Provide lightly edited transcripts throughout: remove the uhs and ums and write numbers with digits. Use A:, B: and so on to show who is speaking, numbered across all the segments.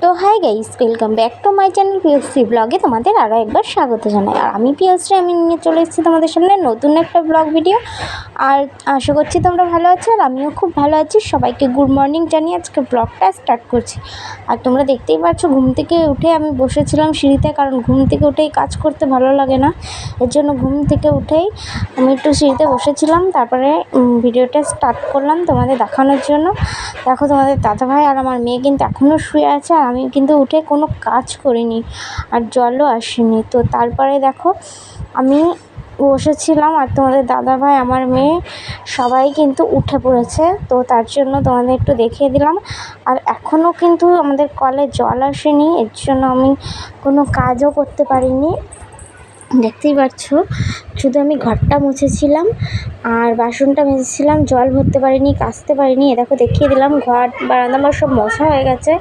A: তো hi guys, welcome back to my channel Piyoshree ব্লগে তোমাদের আরও একবার স্বাগত জানাই। আর আমি পিওশ্রী, আমি নিয়ে চলে এসেছি তোমাদের সামনে নতুন একটা ব্লগ ভিডিও। আর আশা করছি তোমরা ভালো আছো, আর আমিও খুব ভালো আছি। সবাইকে গুড মর্নিং জানিয়ে আজকে ব্লগটা স্টার্ট করছি। আর তোমরা দেখতেই পাচ্ছ, ঘুম থেকে উঠে আমি বসেছিলাম সিঁড়িতে, কারণ ঘুম থেকে উঠেই কাজ করতে ভালো লাগে না। এর জন্য ঘুম থেকে উঠেই আমি একটু সিঁড়িতে বসেছিলাম, তারপরে ভিডিওটা স্টার্ট করলাম তোমাদের দেখানোর জন্য। দেখো, তোমাদের দাদাভাই আর আমার মেয়ে কিন্তু এখনও শুয়ে আছে, আর আমি কিন্তু উঠে কোনো কাজ করিনি, আর জলও আসেনি। তো তারপরে দেখো, আমি বসেছিলাম, আর তোমাদের দাদাভাই, আমার মেয়ে সবাই কিন্তু উঠে পড়েছে। তো তার জন্য তোমাদের একটু দেখিয়ে দিলাম। আর এখনও কিন্তু আমাদের কলে জল আসেনি, এর জন্য আমি কোনো কাজও করতে পারিনি। দেখতেই পাচ্ছ, শুধু আমি ঘরটা মুছেছিলাম আর বাসনটা মেজেছিলাম, জল ভরতে পারিনি, কাচতে পারিনি। এ দেখো, দেখিয়ে দিলাম, ঘর বারান্দা আমার সব মোছা হয়ে গেছে,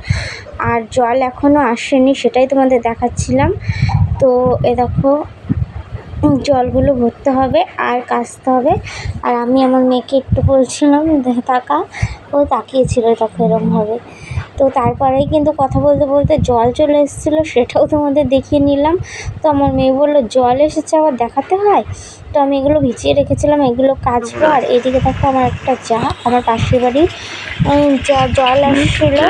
A: আর জল এখনও আসেনি, সেটাই তোমাদের দেখাচ্ছিলাম। তো এ দেখো, জলগুলো ভরতে হবে আর কাচতে হবে। আর আমি আমার মেয়েকে একটু বলছিলাম তাকা, ও তাকিয়েছিল দেখো এরকমভাবে। তো তারপরেই কিন্তু কথা বলতে বলতে জল চলে এসেছিলো, সেটাও তোমাদের দেখিয়ে নিলাম। তো আমার মেয়ে বললো, জল এসেছে আবার দেখাতে হয়। তো আমি এগুলো ভিজিয়ে রেখেছিলাম, এগুলো কাচবো। আর এদিকে দেখো, আমার একটা আমার পাশের বাড়ি জল আসছিলো,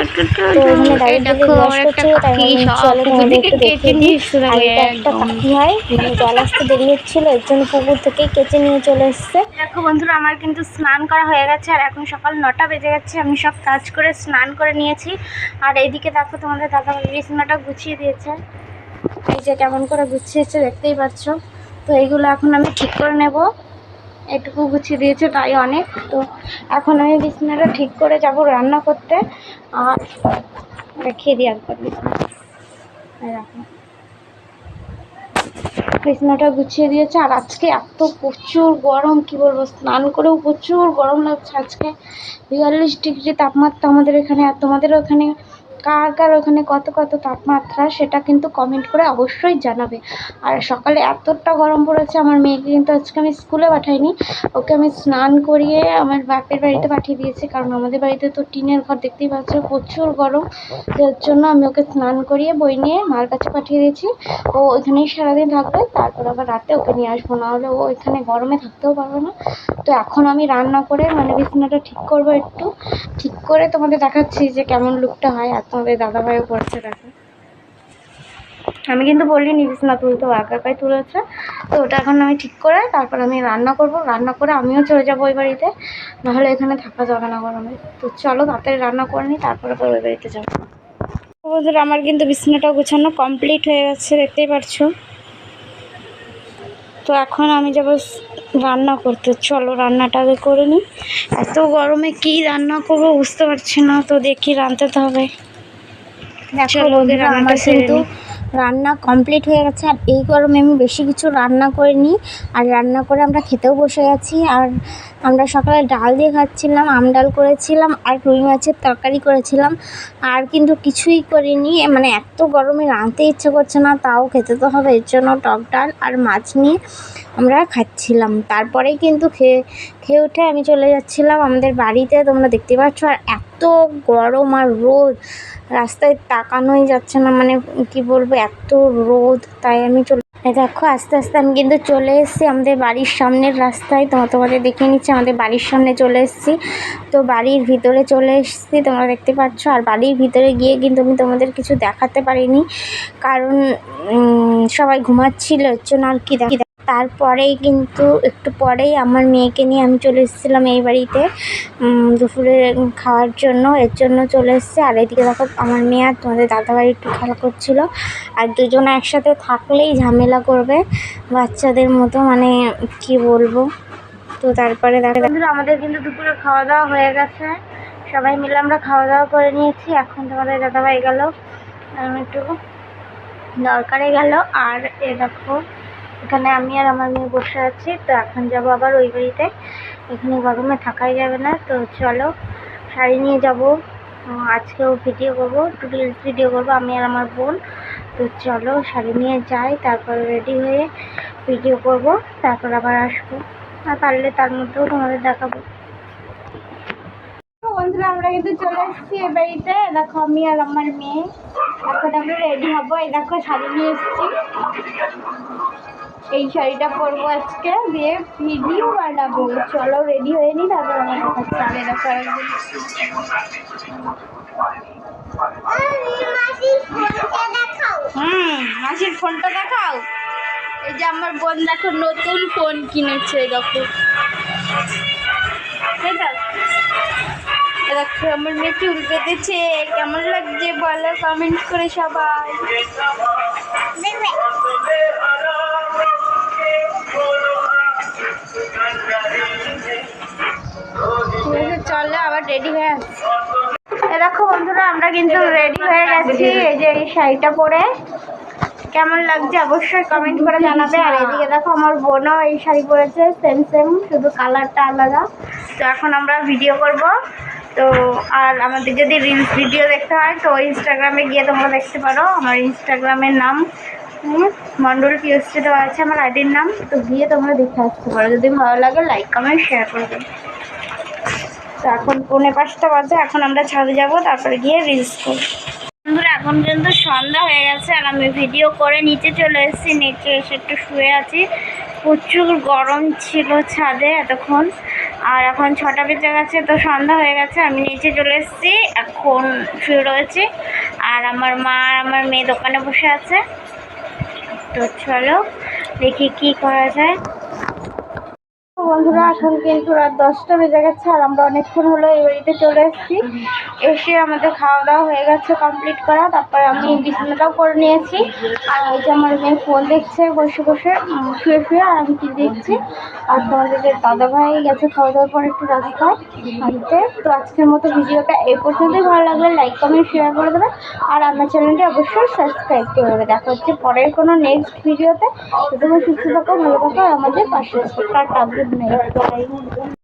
A: তো এখানে দাঁড়িয়ে দিকে গ্যাস করছিলো, তাই চলো তোমাদের একটু দেখিয়ে দিই। আর এটা একটা পাখি হয়, মানে জল আসতে দেরি হচ্ছিলো, এর জন্য পুকুর থেকেই কেচে নিয়ে চলে এসছে। দেখো বন্ধুরা, আমার কিন্তু স্নান করা হয়ে গেছে, আর এখন সকাল 9টা বেজে গেছে। আমি সব কাজ করে স্নান করে নিয়েছি। আর এইদিকে দেখো, তোমাদের দাদা বিছানাটা গুছিয়ে দিয়েছে, এই যে কেমন করে গুছিয়েছে দেখতেই পাচ্ছ। তো এইগুলো এখন আমি ঠিক করে নেব, এটুকু গুছিয়ে দিয়েছে তাই অনেক। তো এখন আমি বিছানাটা ঠিক করে যাব রান্না করতে। আর রেখে দিই একবার বিছানাটা গুছিয়ে দিয়েছে। আর আজকে এত প্রচুর গরম, কি বলবো, স্নান করেও প্রচুর গরম লাগছে। আজকে 42 ডিগ্রি তাপমাত্রা আমাদের এখানে। আর তোমাদের ওখানে কার কার ওখানে কত কত তাপমাত্রা, সেটা কিন্তু কমেন্ট করে অবশ্যই জানাবে। আর সকালে এতটা গরম পড়েছে, আমার মেয়েকে কিন্তু আজকে আমি স্কুলে পাঠাইনি, ওকে আমি স্নান করিয়ে আমার বাপের বাড়িতে পাঠিয়ে দিয়েছি। কারণ আমাদের বাড়িতে তো টিনের ঘর, দেখতেই পাচ্ছ প্রচুর গরম। এর জন্য আমি ওকে স্নান করিয়ে বই নিয়ে মার কাছে পাঠিয়ে দিয়েছি। ও ওইখানেই সারাদিন থাকবে, তারপর আবার রাতে ওকে নিয়ে আসবো, নাহলে ও এখানে গরমে থাকতেও পারবে না। তো এখন আমি রান্না করে মানে বিছানাটা ঠিক করবো, একটু ঠিক করে তোমাদের দেখাচ্ছি যে কেমন লুকটা হয়। আর তোমাদের দাদাভাইও পড়েছে, দেখো আমি কিন্তু বলিনি বিছানা তুলতে, ও একাই তুলেছে। তো ওটা এখন আমি ঠিক করে তারপর আমি রান্না করব, রান্না করে আমিও চলে যাবো ওই বাড়িতে, নাহলে এখানে থাকা যাবে না গরমে। তো চলো তাড়াতাড়ি রান্না করে নিই, তারপরে আবার ওই বাড়িতে যাবো। বন্ধুরা, আমার কিন্তু বিছানাটা গোছানো কমপ্লিট হয়ে গেছে, দেখতেই পাচ্ছো। তো এখন আমি যাবো রান্না করতে, চলো রান্নাটা আগে করে নিই। এত গরমে কি রান্না করবো বুঝতে পারছি না, তো দেখি রাঁধতে তো হবে। চলো ওদের রান্নাটা কিন্তু রান্না কমপ্লিট হয়ে গেছে। আর এই গরমে আমি বেশি কিছু রান্না করিনি, আর রান্না করে আমরা খেতেও বসে গেছি। আর আমরা সকালে ডাল দিয়ে খাচ্ছিলাম, আম ডাল করেছিলাম, আর রুই মাছের তরকারি করেছিলাম। আর কিন্তু কিছুই করিনি, মানে এত গরমে রাঁধতে ইচ্ছে করছে না, তাও খেতে তো হবে, এর জন্য টক ডাল আর মাছ নিয়ে আমরা খাচ্ছিলাম। তারপরেই কিন্তু খেয়ে উঠে আমি চলে যাচ্ছিলাম আমাদের বাড়িতে, তোমরা দেখতে পাচ্ছ। আর এত গরম আর রোদ, রাস্তায় তাকানোই যাচ্ছে না, মানে কি বলবো, এত রোদ। তাই আমি দেখো, আস্তে আস্তে আমি কিন্তু চলে এসেছি আমাদের বাড়ির সামনের রাস্তায়। তোমাদের দেখিয়ে নিচ্ছি, আমাদের বাড়ির সামনে চলে এসেছি। তো বাড়ির ভিতরে চলে এসেছি, তোমরা দেখতে পাচ্ছ। আর বাড়ির ভিতরে গিয়ে কিন্তু আমি তোমাদের কিছু দেখাতে পারিনি, কারণ সবাই ঘুমাচ্ছিল, এর জন্য আর কি তারপরেই কিন্তু একটু পরেই আমার মেয়েকে নিয়ে আমি চলে এসেছিলাম এই বাড়িতে দুপুরে খাওয়ার জন্য, এর জন্য চলে এসেছি। আর এদিকে দেখো, আমার মেয়ে আর তোমাদের দাদাভাই একটু খেলা করছিল। আর দুজনে একসাথে থাকলেই ঝামেলা করবে বাচ্চাদের মতো, মানে কি বলবো। তো তারপরে দেখো বন্ধুরা, আমাদের কিন্তু দুপুরে খাওয়া দাওয়া হয়ে গেছে, সবাই মিলে আমরা খাওয়া দাওয়া করে নিয়েছি। এখন তোমাদের দাদাভাই গেল একটু দরকারে গেল। আর এ দেখো, এখানে আমি আর আমার মেয়ে বসে আছি। তো এখন যাবো আবার ওই বাড়িতে, এখানে গরমে থাকাই যাবে না। তো চলো, শাড়ি নিয়ে যাবো, আজকেও ভিডিও করবো, একটু রিলস ভিডিও করবো আমি আর আমার বোন। তো চলো শাড়ি নিয়ে যাই, তারপর রেডি হয়ে ভিডিও করব, তারপর আবার আসবো। আর পারলে তার মধ্যেও তোমাদের দেখাবো। বন্ধুরা আমরা কিন্তু চলে এসেছি এ বাড়িতে। দেখো আমি আর আমার মেয়ে এখন আমরা রেডি হবো। এই দেখো শাড়ি নিয়ে এসেছি, এই শাড়িটা পরবো আজকে, দিয়ে ভিডিও বানাবো। চলো রেডি হয়ে নি, তারপর আমার চালে দেখো একদিন। মাসির ফোনটা দেখাও। এই যে আমার বোন দেখো নতুন ফোন কিনেছে, দেখো দেখো আমার মেয়ে চুল কেটেছে। কেমন লাগছে বলো কমেন্ট করে সবাই। চলো আবার রেডি হয়ে আসছি। দেখো বন্ধুরা আমরা কিন্তু রেডি হয়ে গেছি। এই যে এই শাড়িটা পরে কেমন লাগছে অবশ্যই কমেন্ট করে জানাবে। আর এদিকে দেখো আমার বোনও এই শাড়ি পরেছে, সেম সেম, শুধু কালারটা আলাদা। তো এখন আমরা ভিডিও করব। তো আর আমাদের যদি রিলস ভিডিও দেখতে হয় তো ইনস্টাগ্রামে গিয়ে তোমরা দেখতে পারো। আমার ইনস্টাগ্রামের নাম মন্ডল পিএসটি দেওয়া আছে, আমার আইডির নাম। তো গিয়ে তোমরা দেখে আসতে পারো। যদি ভালো লাগে লাইক কমেন্ট শেয়ার করবে। তো এখন 4:45 বাজে, এখন আমরা ছাদে যাব, তারপরে গিয়ে রিলস করব। বন্ধুরা এখন কিন্তু সন্ধ্যা হয়ে গেছে আর আমি ভিডিও করে নিচে চলে এসেছি। নিচে এসে একটু শুয়ে আছি, প্রচুর গরম ছিল ছাদে এতক্ষণ। আর এখন 6টা বেজে গেছে, তো সন্ধ্যা হয়ে গেছে। আমি নিচে চলে এসেছি, এখন শুয়ে রয়েছি। আর আমার মা আর আমার মেয়ে দোকানে বসে আছে। তো চলো দেখি কি করা যায়। বন্ধুরা এখন কিন্তু রাত 10টা বেজে গেছে আর আমরা অনেকক্ষণ হলো এই বাড়িতে চলে এসেছি। এসে আমাদের খাওয়া দাওয়া হয়ে গেছে কমপ্লিট করা। তারপরে আমি বিছানাটাও করে নিয়েছি। আর এই যে আমার মেয়ে ফোন দেখছে বসে বসে শুয়ে শুয়ে, আর আমি কি দেখছি। আর তোমাদের দাদাভাই গেছে খাওয়া দাওয়ার পর একটু রাস্তায় হাঁটতে। তো আজকের মতো ভিডিওটা এই পর্যন্তই। ভালো লাগলে লাইক কমেন্ট শেয়ার করে দেবে আর আমার চ্যানেলটি অবশ্যই সাবস্ক্রাইব করে দেবে। দেখা হচ্ছে পরের কোনো নেক্সট ভিডিওতে। ততক্ষণ সুস্থ থাকো, ভালো থাকো আর আমাদের পাশে থাকো। Tata, good night.